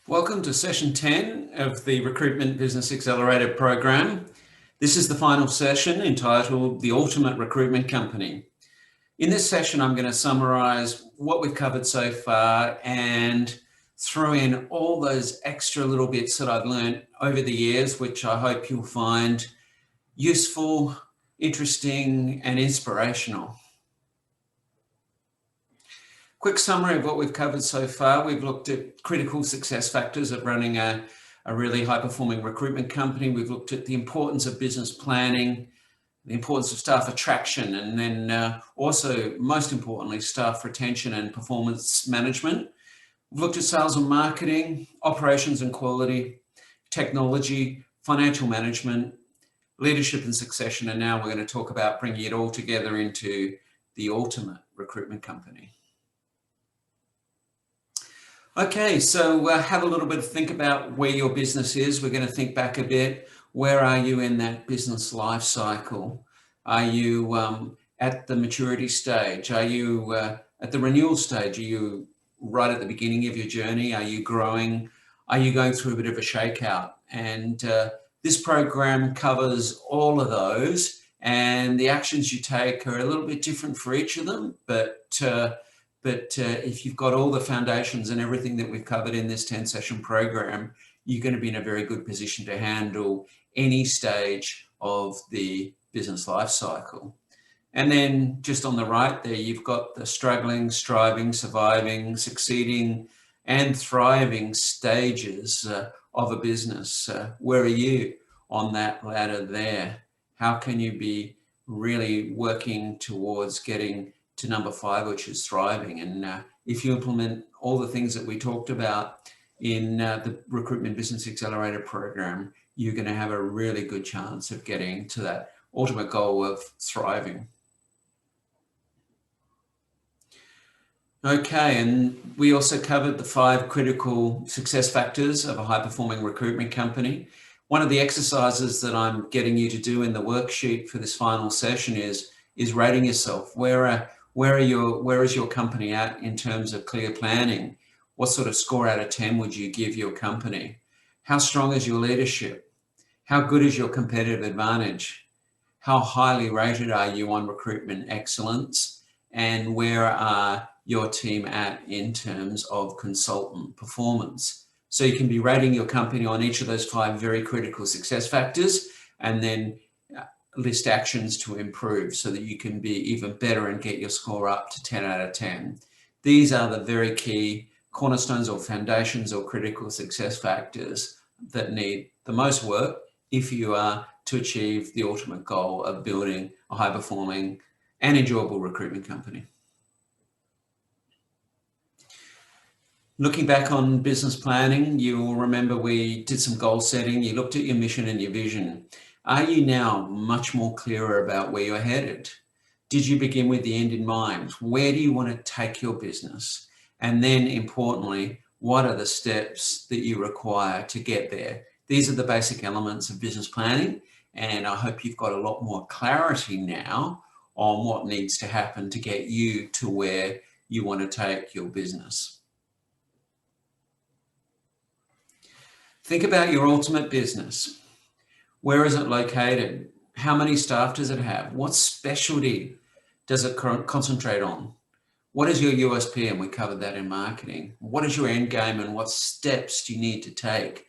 Welcome to session 10 of the Recruitment Business Accelerator program. This is the final session entitled The Ultimate Recruitment Company. In this session, I'm going to summarize what we've covered so far and throw in all those extra little bits that I've learned over the years, which I hope you'll find useful, interesting, and inspirational. Quick summary of what we've covered so far. We've looked at critical success factors of running a really high-performing recruitment company. We've looked at the importance of business planning, the importance of staff attraction, and then also, most importantly, staff retention and performance management. We've looked at sales and marketing, operations and quality, technology, financial management, leadership and succession, and now we're going to talk about bringing it all together into the ultimate recruitment company. Okay, so have a little bit of think about where your business is. We're going to think back a bit. Where are you in that business life cycle? Are you at the maturity stage? Are you at the renewal stage? Are you right at the beginning of your journey? Are you growing? Are you going through a bit of a shakeout? And this program covers all of those, and the actions you take are a little bit different for each of them, but if you've got all the foundations and everything that we've covered in this 10-session program, you're going to be in a very good position to handle any stage of the business life cycle. And then just on the right there, you've got the struggling, striving, surviving, succeeding, and thriving stages of a business. Where are you on that ladder there? How can you be really working towards getting to number 5, which is thriving? And if you implement all the things that we talked about in the Recruitment Business Accelerator program, you're going to have a really good chance of getting to that ultimate goal of thriving. Okay, and we also covered the 5 critical success factors of a high-performing recruitment company. One of the exercises that I'm getting you to do in the worksheet for this final session is rating yourself. Where is your company at in terms of clear planning? What sort of score out of 10 would you give your company? How strong is your leadership? How good is your competitive advantage? How highly rated are you on recruitment excellence? And where are your team at in terms of consultant performance? So you can be rating your company on each of those 5 very critical success factors, and then list actions to improve so that you can be even better and get your score up to 10 out of 10. These are the very key cornerstones or foundations or critical success factors that need the most work if you are to achieve the ultimate goal of building a high-performing and enjoyable recruitment company. Looking back on business planning, you will remember we did some goal setting. You looked at your mission and your vision. Are you now much more clearer about where you're headed? Did you begin with the end in mind? Where do you want to take your business? And then importantly, what are the steps that you require to get there? These are the basic elements of business planning, and I hope you've got a lot more clarity now on what needs to happen to get you to where you want to take your business. Think about your ultimate business. Where is it located? How many staff does it have? What specialty does it concentrate on? What is your USP? And we covered that in marketing. What is your end game, and what steps do you need to take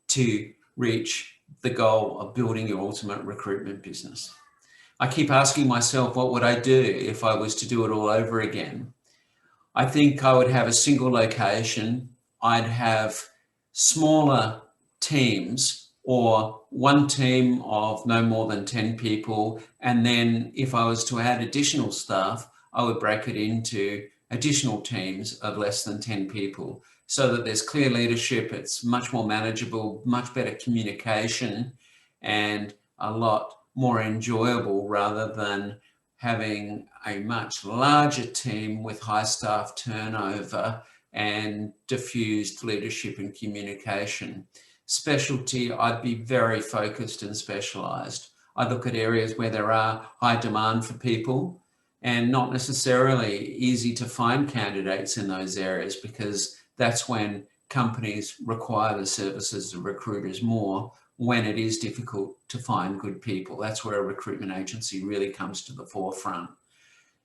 to reach the goal of building your ultimate recruitment business? I keep asking myself, what would I do if I was to do it all over again? I think I would have a single location. I'd have smaller teams, or one team of no more than 10 people. And then if I was to add additional staff, I would break it into additional teams of less than 10 people so that there's clear leadership, it's much more manageable, much better communication, and a lot more enjoyable rather than having a much larger team with high staff turnover and diffused leadership and communication. Specialty, I'd be very focused and specialized. I look at areas where there are high demand for people and not necessarily easy to find candidates in those areas, because that's when companies require the services of recruiters more when it is difficult to find good people. That's where a recruitment agency really comes to the forefront.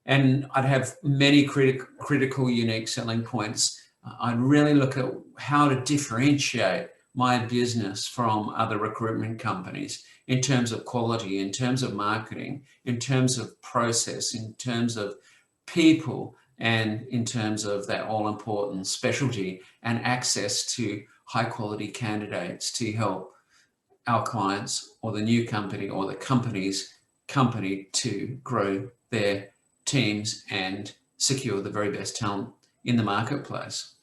And I'd have many critical unique selling points. I'd really look at how to differentiate my business from other recruitment companies in terms of quality, in terms of marketing, in terms of process, in terms of people, and in terms of that all-important specialty and access to high-quality candidates to help our clients or the new company or the company's company to grow their teams and secure the very best talent in the marketplace.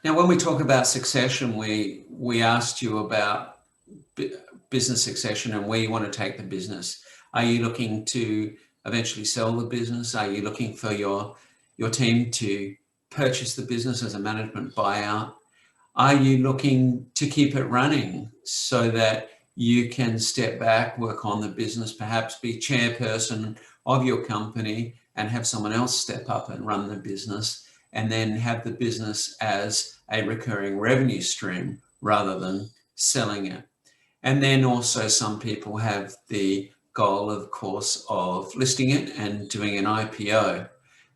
Now, when we talk about succession, we asked you about business succession and where you want to take the business. Are you looking to eventually sell the business? Are you looking for your team to purchase the business as a management buyout? Are you looking to keep it running so that you can step back, work on the business, perhaps be chairperson of your company and have someone else step up and run the business, and then have the business as a recurring revenue stream rather than selling it? And then also some people have the goal, of course, of listing it and doing an IPO.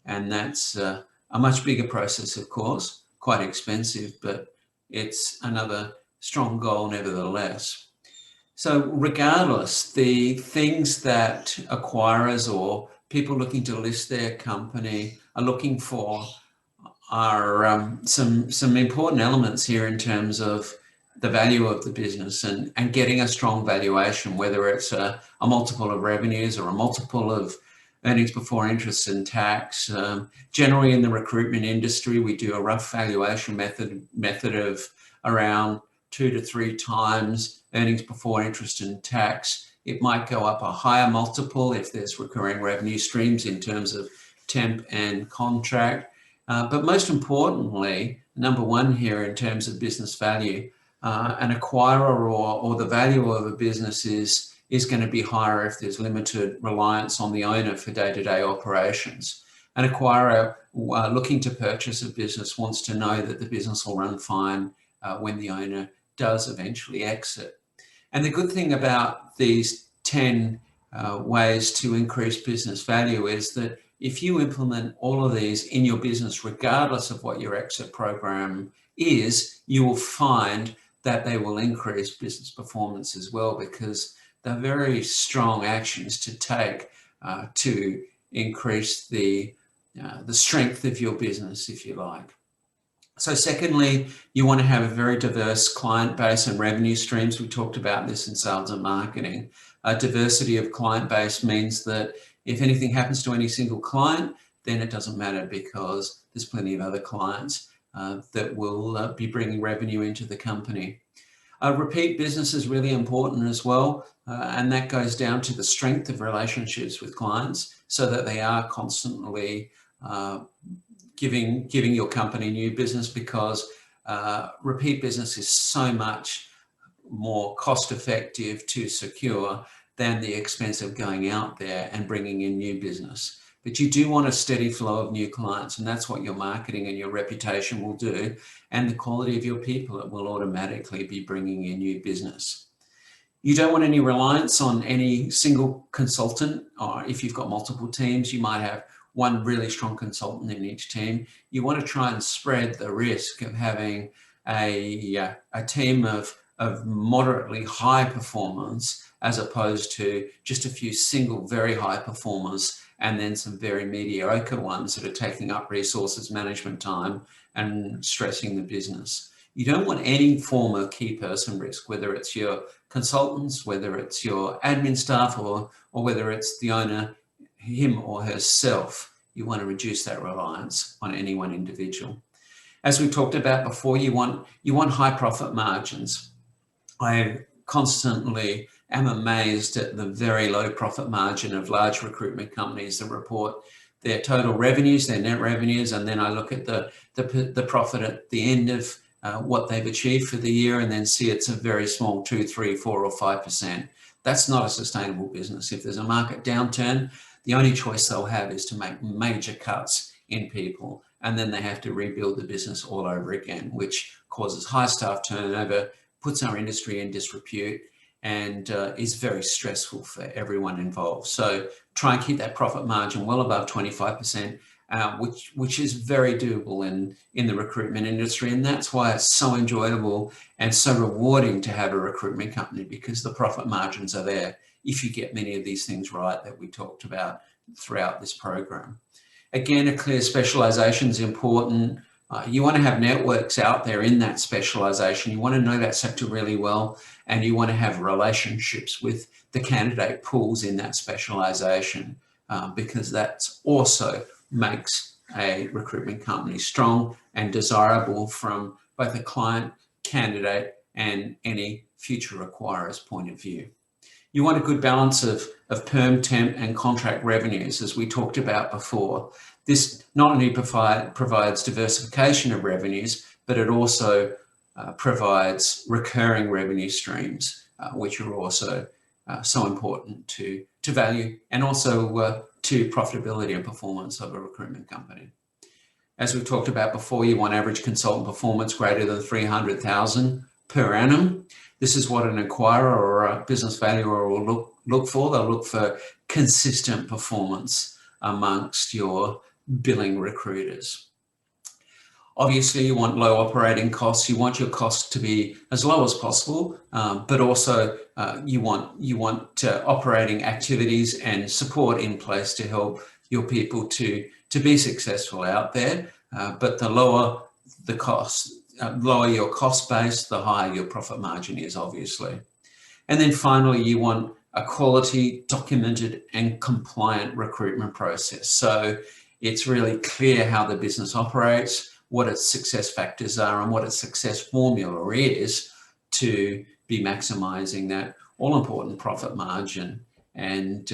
And that's a much bigger process, of course, quite expensive, but it's another strong goal nevertheless. So regardless, the things that acquirers or people looking to list their company are looking for are some important elements here in terms of the value of the business and getting a strong valuation, whether it's a multiple of revenues or a multiple of earnings before interest and tax. Generally in the recruitment industry, we do a rough valuation method of around 2 to 3 times earnings before interest and tax. It might go up a higher multiple if there's recurring revenue streams in terms of temp and contract. But most importantly, number one here in terms of business value, an acquirer or the value of a business is going to be higher if there's limited reliance on the owner for day-to-day operations. An acquirer looking to purchase a business wants to know that the business will run fine when the owner does eventually exit. And the good thing about these 10 ways to increase business value is that if you implement all of these in your business, regardless of what your exit program is, you will find that they will increase business performance as well, because they're very strong actions to take to increase the strength of your business, if you like. So secondly, you want to have a very diverse client base and revenue streams. We talked about this in sales and marketing. Diversity of client base means that if anything happens to any single client, then it doesn't matter because there's plenty of other clients that will be bringing revenue into the company. Repeat business is really important as well, and that goes down to the strength of relationships with clients so that they are constantly giving your company new business, because repeat business is so much more cost effective to secure than the expense of going out there and bringing in new business. But you do want a steady flow of new clients, and that's what your marketing and your reputation will do, and the quality of your people, it will automatically be bringing in new business. You don't want any reliance on any single consultant, or if you've got multiple teams, you might have one really strong consultant in each team. You want to try and spread the risk of having a team of moderately high performance as opposed to just a few single very high performers and then some very mediocre ones that are taking up resources, management time, and stressing the business. You don't want any form of key person risk, whether it's your consultants, whether it's your admin staff, or whether it's the owner, him or herself. You want to reduce that reliance on any one individual. As we talked about before, you want high profit margins. I constantly am amazed at the very low profit margin of large recruitment companies that report their total revenues, their net revenues, and then I look at the profit at the end of what they've achieved for the year and then see it's a very small 2, 3, 4 or 5%. That's not a sustainable business. If there's a market downturn, the only choice they'll have is to make major cuts in people, and then they have to rebuild the business all over again, which causes high staff turnover, puts our industry in disrepute, and is very stressful for everyone involved. So try and keep that profit margin well above 25%, which is very doable in the recruitment industry. And that's why it's so enjoyable and so rewarding to have a recruitment company, because the profit margins are there if you get many of these things right that we talked about throughout this program. Again, a clear specialization is important. You want to have networks out there in that specialization. You want to know that sector really well, and you want to have relationships with the candidate pools in that specialization, because that also makes a recruitment company strong and desirable from both a client, candidate, and any future acquirer's point of view. You want a good balance of perm, temp, and contract revenues, as we talked about before. This not only provides diversification of revenues, but it also provides recurring revenue streams, which are also so important to value and also to profitability and performance of a recruitment company. As we've talked about before, you want average consultant performance greater than 300,000 per annum. This is what an acquirer or a business valuer will look for. They'll look for consistent performance amongst your billing recruiters. Obviously, you want low operating costs. You want your costs to be as low as possible, but also you want operating activities and support in place to help your people to be successful out there. But the lower the cost, lower your cost base, the higher your profit margin is, obviously. And then finally, you want a quality, documented, and compliant recruitment process. So it's really clear how the business operates, what its success factors are, and what its success formula is to be maximizing that all-important profit margin, and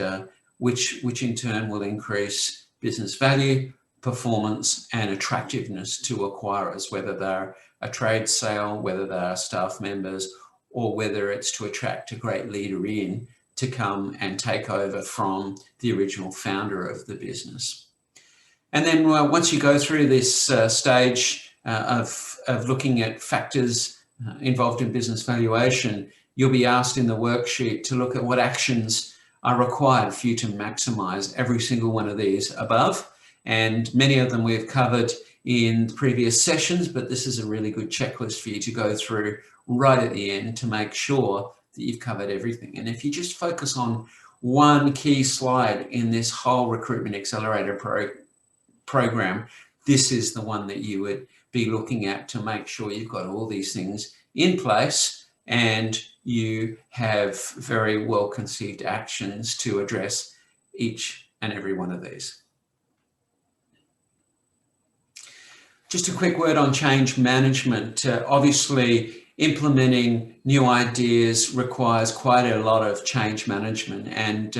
which in turn will increase business value, performance, and attractiveness to acquirers, whether they're a trade sale, whether they're staff members, or whether it's to attract a great leader in to come and take over from the original founder of the business. And then once you go through this stage of looking at factors involved in business valuation, you'll be asked in the worksheet to look at what actions are required for you to maximize every single one of these above. And many of them we've covered in previous sessions, but this is a really good checklist for you to go through right at the end to make sure that you've covered everything. And if you just focus on one key slide in this whole Recruitment Accelerator program, this is the one that you would be looking at to make sure you've got all these things in place and you have very well conceived actions to address each and every one of these. Just a quick word on change management. Obviously, implementing new ideas requires quite a lot of change management, and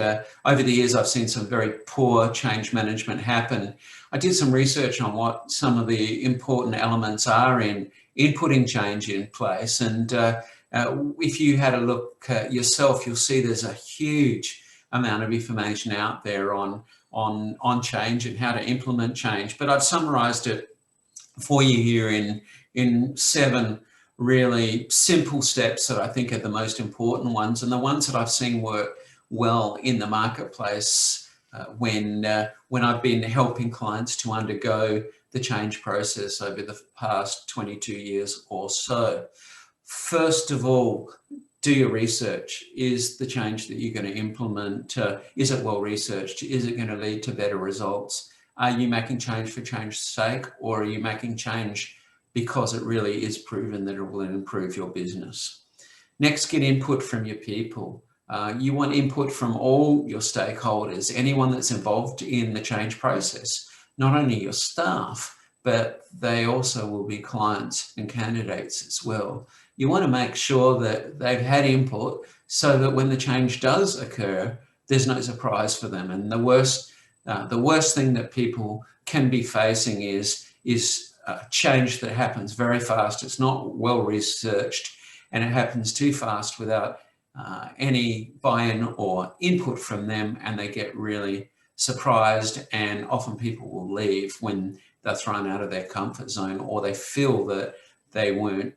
over the years I've seen some very poor change management happen. I did some research on what some of the important elements are in putting change in place, and if you had a look yourself, you'll see there's a huge amount of information out there on change and how to implement change. But I've summarized it for you here in 7 really simple steps that I think are the most important ones, and the ones that I've seen work well in the marketplace when I've been helping clients to undergo the change process over the past 22 years or so. First of all, do your research. Is the change that you're going to implement, is it well researched? Is it going to lead to better results? Are you making change for change's sake, or are you making change because it really is proven that it will improve your business? Next, get input from your people. You want input from all your stakeholders, anyone that's involved in the change process, not only your staff, but they also will be clients and candidates as well. You want to make sure that they've had input so that when the change does occur, there's no surprise for them. And the worst thing that people can be facing is change that happens very fast. It's not well researched, and it happens too fast without any buy-in or input from them, and they get really surprised, and often people will leave when they're thrown out of their comfort zone, or they feel that they weren't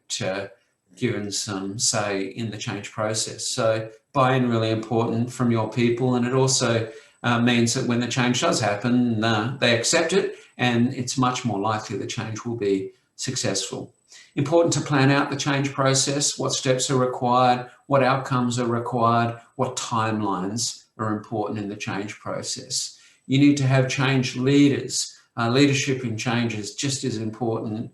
given some say in the change process. So buy-in really important from your people, and it also means that when the change does happen, they accept it, and it's much more likely the change will be successful. Important to plan out the change process, what steps are required, what outcomes are required, what timelines are important in the change process. You need to have change leaders. Leadership in change is just as important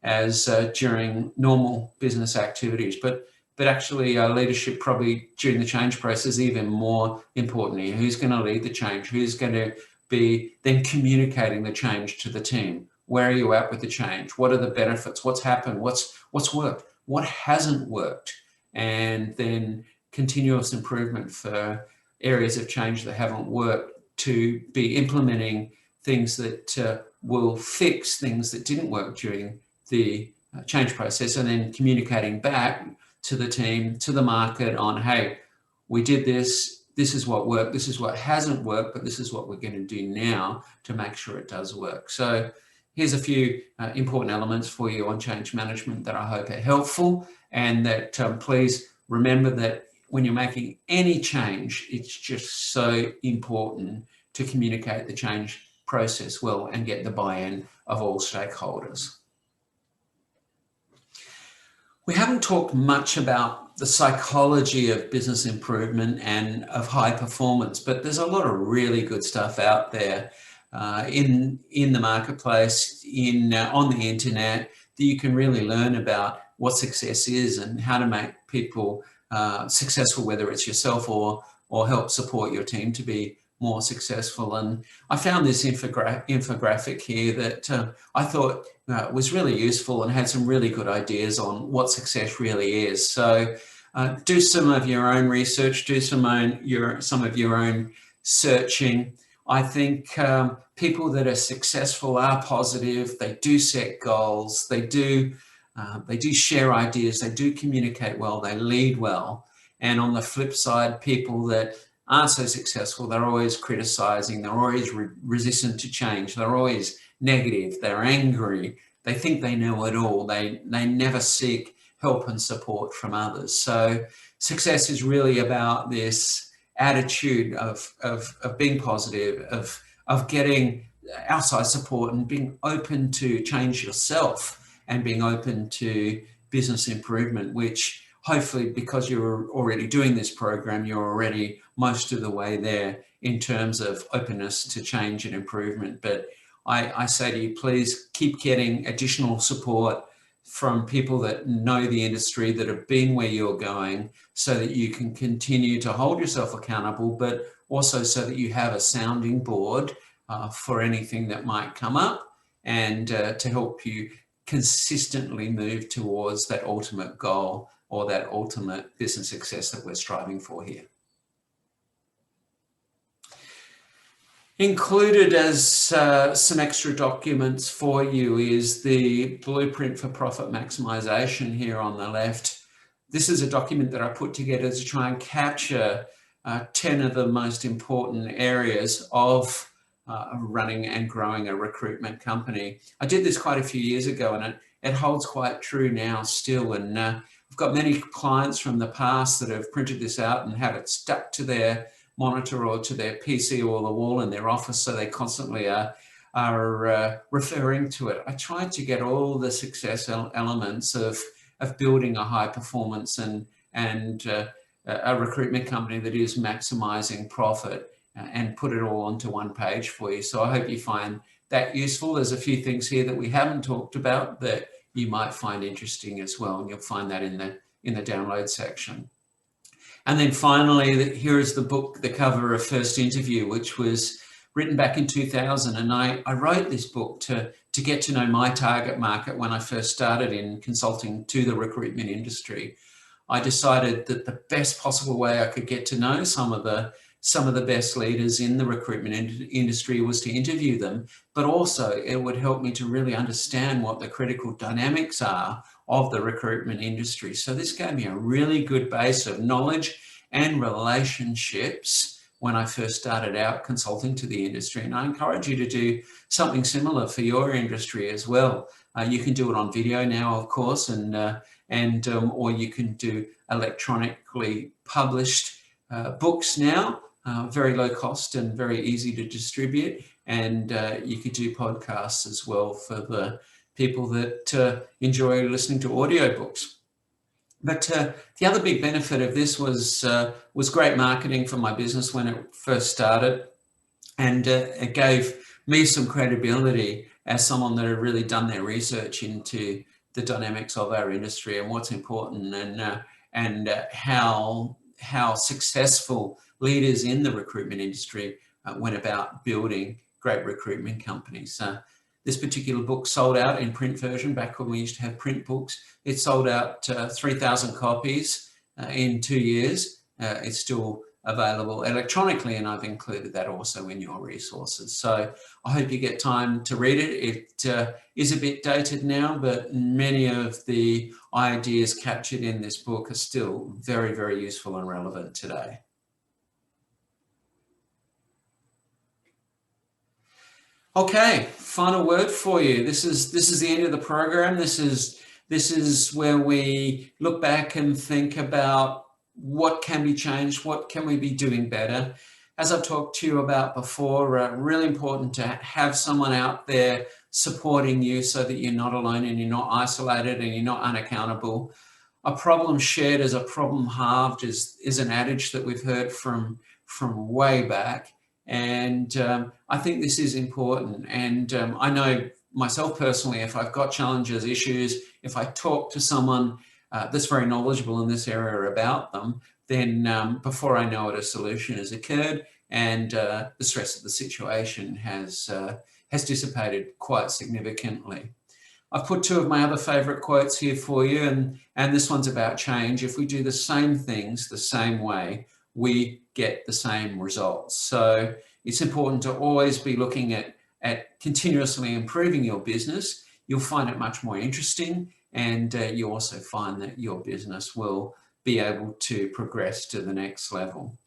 as during normal business activities, but actually leadership probably during the change process is even more important here. Who's going to lead the change? Who's going to be then communicating the change to the team? Where are you at with the change? What are the benefits? What's happened? What's worked? What hasn't worked? And then continuous improvement for areas of change that haven't worked, to be implementing things that will fix things that didn't work during the change process, and then communicating back to the team, to the market on, hey, we did this, this is what worked, this is what hasn't worked, but this is what we're going to do now to make sure it does work. So here's a few important elements for you on change management that I hope are helpful, and that please remember that when you're making any change, it's just so important to communicate the change process well and get the buy-in of all stakeholders. We haven't talked much about the psychology of business improvement and of high performance, but there's a lot of really good stuff out there in the marketplace, on the internet, that you can really learn about what success is and how to make people successful, whether it's yourself or help support your team to be more successful. And I found this infographic here that I thought was really useful and had some really good ideas on what success really is. So do some of your own research, do some of your own searching. I think people that are successful are positive. They do set goals. They do share ideas. They do communicate well. They lead well. And on the flip side, people that aren't so successful, they're always criticizing. They're always resistant to change. They're always negative. They're angry. They think they know it all. They never seek help and support from others. So success is really about this attitude of being positive, of getting outside support and being open to change yourself and being open to business improvement, which hopefully, because you're already doing this program, you're already most of the way there in terms of openness to change and improvement. But I say to you, please keep getting additional support from people that know the industry, that have been where you're going, so that you can continue to hold yourself accountable, but also so that you have a sounding board for anything that might come up, and to help you consistently move towards that ultimate goal or that ultimate business success that we're striving for here. Included as some extra documents for you is the blueprint for profit maximization here on the left. This is a document that I put together to try and capture 10 of the most important areas of running and growing a recruitment company. I did this quite a few years ago, and it holds quite true now still. And I've got many clients from the past that have printed this out and have it stuck to their monitor or to their PC or the wall in their office, so they constantly are referring to it. I tried to get all the success elements of building a high performance and a recruitment company that is maximizing profit, and put it all onto one page for you. So I hope you find that useful. There's a few things here that we haven't talked about that you might find interesting as well, and you'll find that in the download section. And then finally, here is the book, the cover of First Interview, which was written back in 2000. And I wrote this book to get to know my target market when I first started in consulting to the recruitment industry. I decided that the best possible way I could get to know some of the best leaders in the recruitment industry was to interview them, but also it would help me to really understand what the critical dynamics are of the recruitment industry. So this gave me a really good base of knowledge and relationships when I first started out consulting to the industry. And I encourage you to do something similar for your industry as well. You can do it on video now, of course, or you can do electronically published books now, very low cost and very easy to distribute. And you could do podcasts as well for the people that enjoy listening to audiobooks. But the other big benefit of this was great marketing for my business when it first started, and it gave me some credibility as someone that had really done their research into the dynamics of our industry and what's important, and how successful leaders in the recruitment industry went about building great recruitment companies. This particular book sold out in print version back when we used to have print books. It sold out 3,000 copies in 2 years. It's still available electronically, and I've included that also in your resources. So I hope you get time to read it. It is a bit dated now, but many of the ideas captured in this book are still very, very useful and relevant today. Okay, final word for you. This is the end of the program. This is where we look back and think about what can be changed, what can we be doing better. As I've talked to you about before, really important to have someone out there supporting you so that you're not alone and you're not isolated and you're not unaccountable. A problem shared is a problem halved is an adage that we've heard from way back. And I think this is important. And I know myself personally, if I've got challenges, issues, if I talk to someone that's very knowledgeable in this area about them, then before I know it, a solution has occurred, and the stress of the situation has dissipated quite significantly. I've put two of my other favourite quotes here for you, and this one's about change. If we do the same things the same way, we get the same results. So it's important to always be looking at continuously improving your business. You'll find it much more interesting, and you also find that your business will be able to progress to the next level.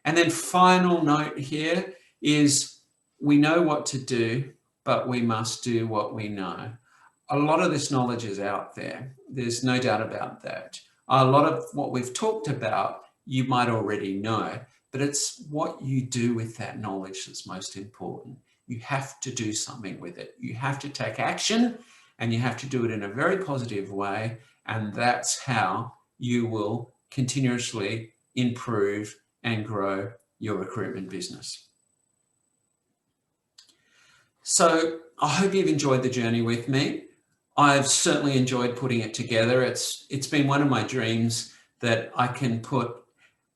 And then final note here is we know what to do, but we must do what we know. A lot of this knowledge is out there. There's no doubt about that. A lot of what we've talked about, you might already know, but it's what you do with that knowledge that's most important. You have to do something with it. You have to take action, and you have to do it in a very positive way. And that's how you will continuously improve and grow your recruitment business. So I hope you've enjoyed the journey with me. I've certainly enjoyed putting it together. It's been one of my dreams that I can put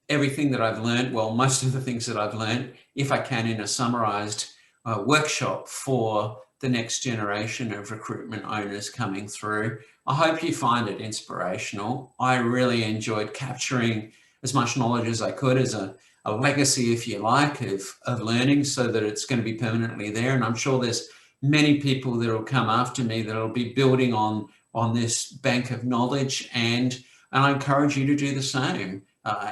everything that I've learned, well, most of the things that I've learned, if I can, in a summarized workshop for the next generation of recruitment owners coming through. I hope you find it inspirational. I really enjoyed capturing as much knowledge as I could as a legacy, if you like, of learning, so that it's going to be permanently there. And I'm sure there's many people that will come after me that will be building on this bank of knowledge, and I encourage you to do the same.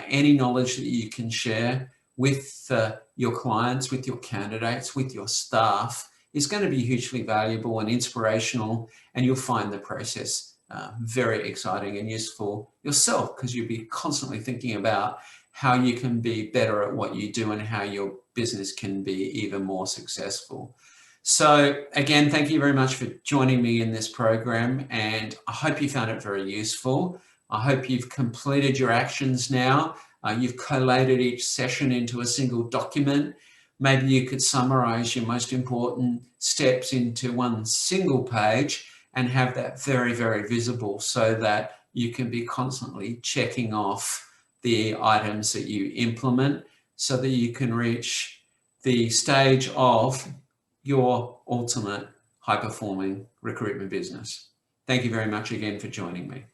Any knowledge that you can share with your clients, with your candidates, with your staff is going to be hugely valuable and inspirational, and you'll find the process very exciting and useful yourself, because you'll be constantly thinking about how you can be better at what you do and how your business can be even more successful. So again, thank you very much for joining me in this program, and I hope you found it very useful. I hope you've completed your actions now. You've collated each session into a single document. Maybe you could summarize your most important steps into one single page and have that very, very visible, so that you can be constantly checking off the items that you implement, so that you can reach the stage of your ultimate high-performing recruitment business. Thank you very much again for joining me.